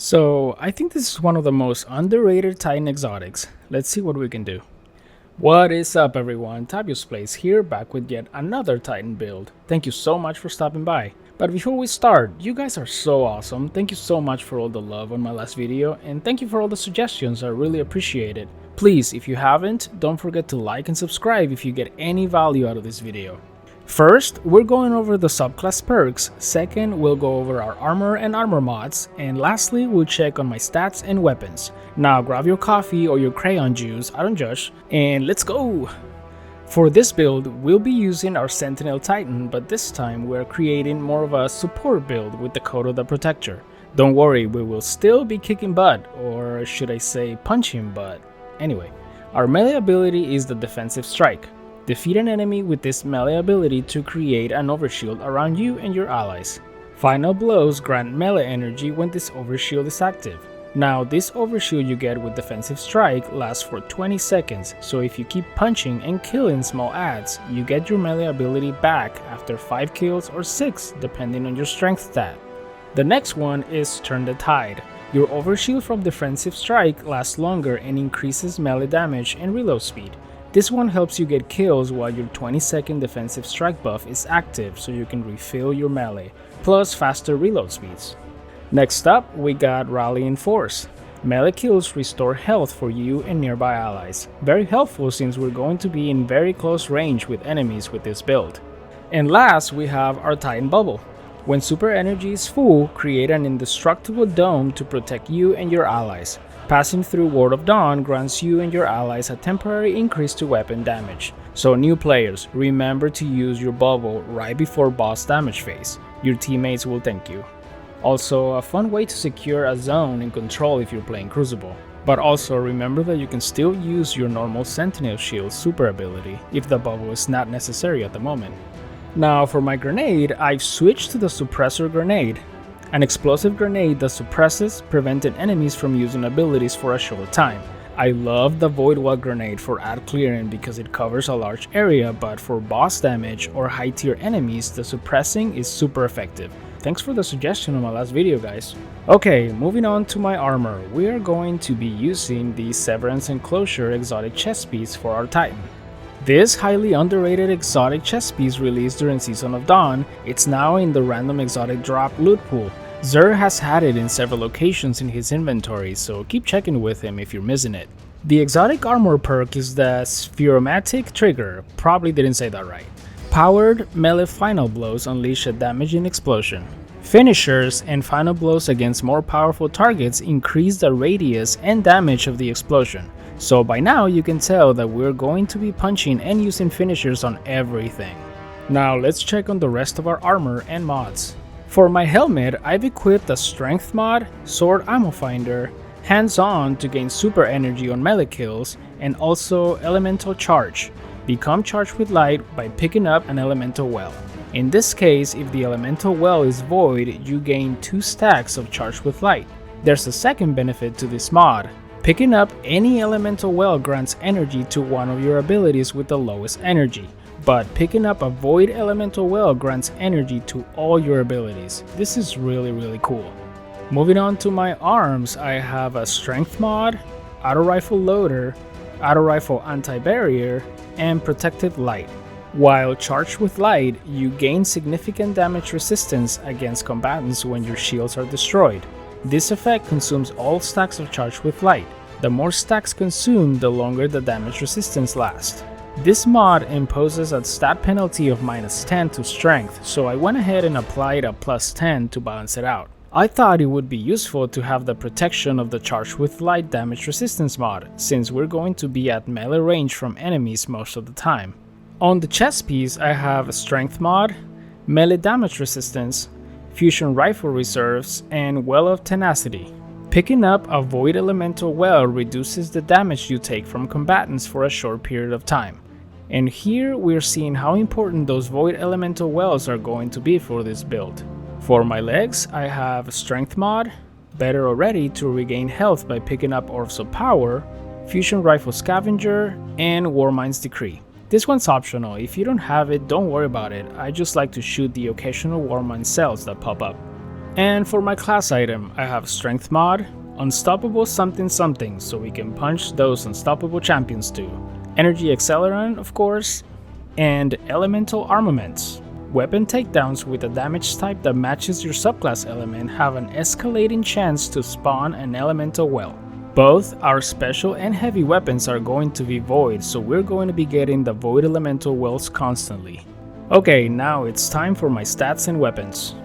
So, I think this is one of the most underrated Titan exotics. Let's see what we can do. What is up everyone, Tavius Plays here, back with yet another Titan build. Thank you so much for stopping by. But before we start, you guys are so awesome. Thank you so much for all the love on my last video, and thank you for all the suggestions, I really appreciate it. Please, if you haven't, don't forget to like and subscribe if you get any value out of this video. First, we're going over the subclass perks, second, we'll go over our armor and armor mods, and lastly, we'll check on my stats and weapons. Now grab your coffee or your crayon juice, I don't judge, and let's go! For this build, we'll be using our Sentinel Titan, but this time we're creating more of a support build with the Code of the Protector. Don't worry, we will still be kicking butt, or should I say punching butt. Anyway, our melee ability is the Defensive Strike. Defeat an enemy with this melee ability to create an overshield around you and your allies. Final blows grant melee energy when this overshield is active. Now this overshield you get with Defensive Strike lasts for 20 seconds, so if you keep punching and killing small adds, you get your melee ability back after 5 kills or 6 depending on your strength stat. The next one is Turn the Tide. Your overshield from Defensive Strike lasts longer and increases melee damage and reload speed. This one helps you get kills while your 20-second defensive strike buff is active so you can refill your melee, plus faster reload speeds. Next up, we got Rallying Force. Melee kills restore health for you and nearby allies. Very helpful since we're going to be in very close range with enemies with this build. And last, we have our Titan Bubble. When super energy is full, create an indestructible dome to protect you and your allies. Passing through Ward of Dawn grants you and your allies a temporary increase to weapon damage. So new players, remember to use your bubble right before boss damage phase. Your teammates will thank you. Also, a fun way to secure a zone and control if you're playing Crucible. But also remember that you can still use your normal Sentinel Shield super ability if the bubble is not necessary at the moment. Now for my grenade, I've switched to the Suppressor Grenade. An explosive grenade that suppresses, preventing enemies from using abilities for a short time. I love the Void Wall grenade for ad clearing because it covers a large area, but for boss damage or high tier enemies, the suppressing is super effective. Thanks for the suggestion on my last video, guys. Okay, moving on to my armor, we are going to be using the Severance Enclosure exotic chest piece for our Titan. This highly underrated exotic chest piece released during Season of Dawn, it's now in the random exotic drop loot pool. Xur has had it in several locations in his inventory, so keep checking with him if you're missing it. The exotic armor perk is the Spheromatic Trigger, probably didn't say that right. Powered melee final blows unleash a damaging explosion. Finishers and final blows against more powerful targets increase the radius and damage of the explosion. So by now you can tell that we're going to be punching and using finishers on everything. Now let's check on the rest of our armor and mods. For my helmet, I've equipped a Strength mod, Sword Ammo Finder, Hands On to gain super energy on melee kills, and also Elemental Charge. Become charged with light by picking up an Elemental Well. In this case, if the Elemental Well is void, you gain 2 stacks of Charged with Light. There's a second benefit to this mod. Picking up any Elemental Well grants energy to one of your abilities with the lowest energy, but picking up a Void Elemental Well grants energy to all your abilities. This is really cool. Moving on to my arms, I have a Strength mod, Auto Rifle Loader, Auto Rifle Anti-Barrier, and Protective Light. While charged with light, you gain significant damage resistance against combatants when your shields are destroyed. This effect consumes all stacks of Charged with Light. The more stacks consumed, the longer the damage resistance lasts. This mod imposes a stat penalty of -10 to strength, so I went ahead and applied a +10 to balance it out. I thought it would be useful to have the protection of the Charged with Light damage resistance mod, since we're going to be at melee range from enemies most of the time. On the chest piece, I have a Strength mod, Melee damage resistance, Fusion Rifle reserves, and Well of Tenacity. Picking up a Void Elemental Well reduces the damage you take from combatants for a short period of time. And here we're seeing how important those Void Elemental Wells are going to be for this build. For my legs, I have a Strength mod, Better Already to regain health by picking up Orbs of Power, Fusion Rifle Scavenger, and Warmind's Decree. This one's optional, if you don't have it, don't worry about it, I just like to shoot the occasional Warmind cells that pop up. And for my class item, I have Strength mod, Unstoppable something something, so we can punch those unstoppable champions too. Energy Accelerant, of course, and Elemental Armaments. Weapon takedowns with a damage type that matches your subclass element have an escalating chance to spawn an elemental well. Both our special and heavy weapons are going to be void, so we're going to be getting the void elemental wells constantly. Okay, now it's time for my stats and weapons.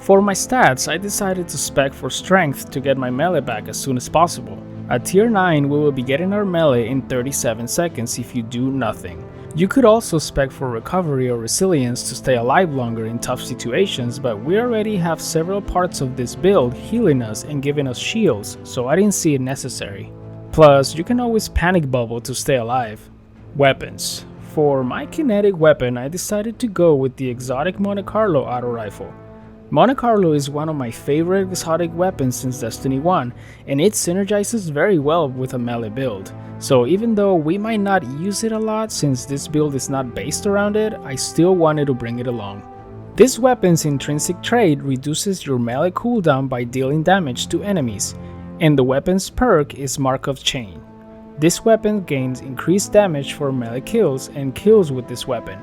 For my stats, I decided to spec for strength to get my melee back as soon as possible. At tier 9, we will be getting our melee in 37 seconds if you do nothing. You could also spec for recovery or resilience to stay alive longer in tough situations, but we already have several parts of this build healing us and giving us shields, so I didn't see it necessary. Plus, you can always panic bubble to stay alive. Weapons. For my kinetic weapon, I decided to go with the exotic Monte Carlo auto rifle. Monte Carlo is one of my favorite exotic weapons since Destiny 1, and it synergizes very well with a melee build. So even though we might not use it a lot since this build is not based around it, I still wanted to bring it along. This weapon's intrinsic trait reduces your melee cooldown by dealing damage to enemies, and the weapon's perk is Mark of Chain. This weapon gains increased damage for melee kills and kills with this weapon.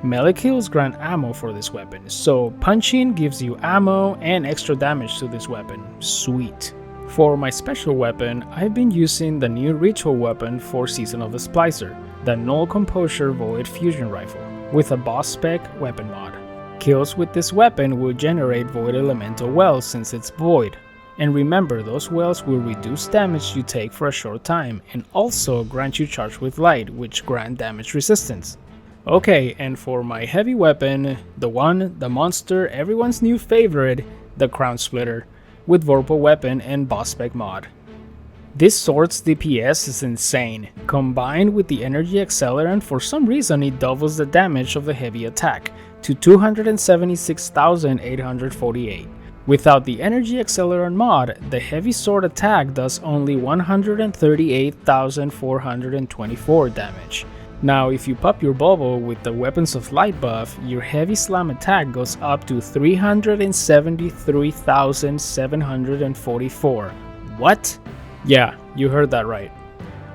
Melee kills grant ammo for this weapon, so punching gives you ammo and extra damage to this weapon. Sweet. For my special weapon, I've been using the new ritual weapon for Season of the Splicer, the Null Composure Void Fusion Rifle, with a boss spec weapon mod. Kills with this weapon will generate void elemental wells since it's void. And remember, those wells will reduce damage you take for a short time and also grant you charge with light, which grant damage resistance. Okay, and for my heavy weapon, the monster, everyone's new favorite, the Crown Splitter, with Vorpal weapon and boss spec mod. This sword's DPS is insane. Combined with the energy accelerant, for some reason it doubles the damage of the heavy attack to 276,848. Without the energy accelerant mod, the heavy sword attack does only 138,424 damage. Now if you pop your bubble with the Weapons of Light buff, your heavy slam attack goes up to 373,744. What? Yeah, you heard that right.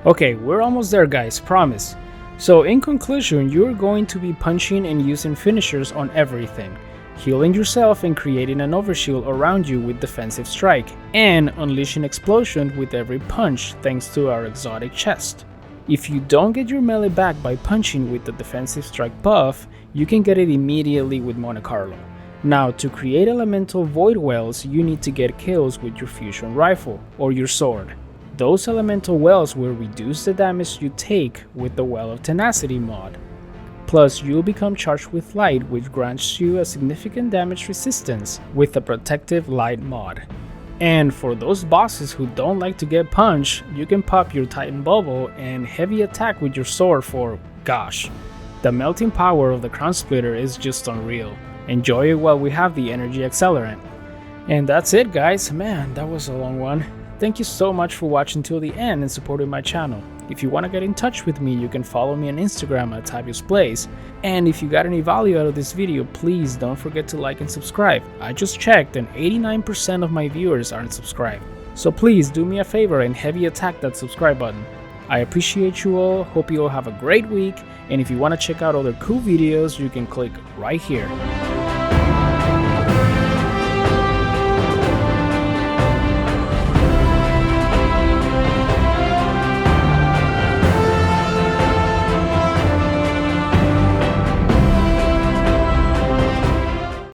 Okay, we're almost there guys, promise. So in conclusion, you're going to be punching and using finishers on everything, healing yourself and creating an overshield around you with defensive strike, and unleashing explosion with every punch thanks to our exotic chest. If you don't get your melee back by punching with the defensive strike buff, you can get it immediately with Monte Carlo. Now to create elemental void wells, you need to get kills with your fusion rifle or your sword. Those elemental wells will reduce the damage you take with the Well of Tenacity mod. Plus you'll become charged with light, which grants you a significant damage resistance with the Protective Light mod. And for those bosses who don't like to get punched, you can pop your Titan Bubble and heavy attack with your sword for, gosh, the melting power of the Crown Splitter is just unreal. Enjoy it while we have the energy accelerant. And that's it guys, man, that was a long one. Thank you so much for watching till the end and supporting my channel. If you want to get in touch with me, you can follow me on Instagram at Tavius Plays. And if you got any value out of this video, please don't forget to like and subscribe. I just checked and 89% of my viewers aren't subscribed. So please do me a favor and heavy attack that subscribe button. I appreciate you all, hope you all have a great week, and if you want to check out other cool videos, you can click right here.